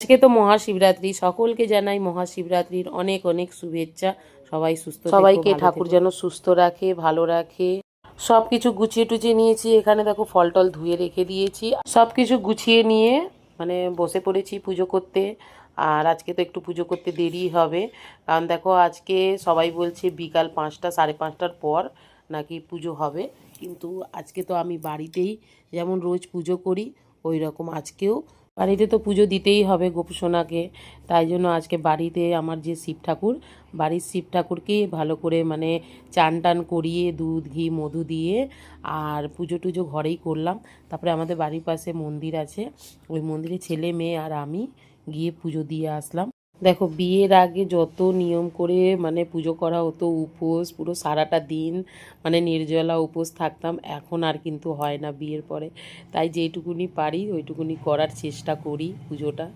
আজকে তো মহাশিবরাত্রি, সকলকে জানাই মহাশিবরাত্রির অনেক অনেক শুভেচ্ছা। সবাই সুস্থ থেকো, সবাইকে ঠাকুর যেন সুস্থ রাখে, ভালো রাখে। সব কিছু গুছিয়ে টুচিয়ে নিয়েছি, এখানে দেখো ফল টল ধুয়ে রেখে দিয়েছি, সব কিছু গুছিয়ে নিয়ে মানে বসে পড়েছি পুজো করতে। আর আজকে তো একটু পুজো করতে দেরি হবে, কারণ দেখো আজকে সবাই বলছে বিকাল 5টা 5:30টার পর নাকি পুজো হবে। কিন্তু আজকে তো আমি বাড়িতেই যেমন রোজ পুজো করি ওই রকম আজকেও বাড়িতে তো পুজো দিতেই হবে গোপুসোনাকে। তাই জন্য আজকে বাড়িতে আমার যে শিব ঠাকুর, বাড়ির শিব ঠাকুরকে ভালো করে মানে চান টান করিয়ে দুধ ঘি মধু দিয়ে আর পুজো টুজো ঘরেই করলাম। তারপরে আমাদের বাড়ির পাশে মন্দির আছে, ওই মন্দিরে ছেলে মেয়ে আর আমি গিয়ে পুজো দিয়ে আসলাম। দেখো বিয়ের আগে যত নিয়ম করে মানে পুজো করা হতো, উপোস পুরো সারাটা দিন মানে নির্জলা উপোস থাকতাম, এখন আর কিন্তু হয় না বিয়ের পরে। তাই যেইটুকুনি পারি ওইটুকুনি করার চেষ্টা করি পুজোটা।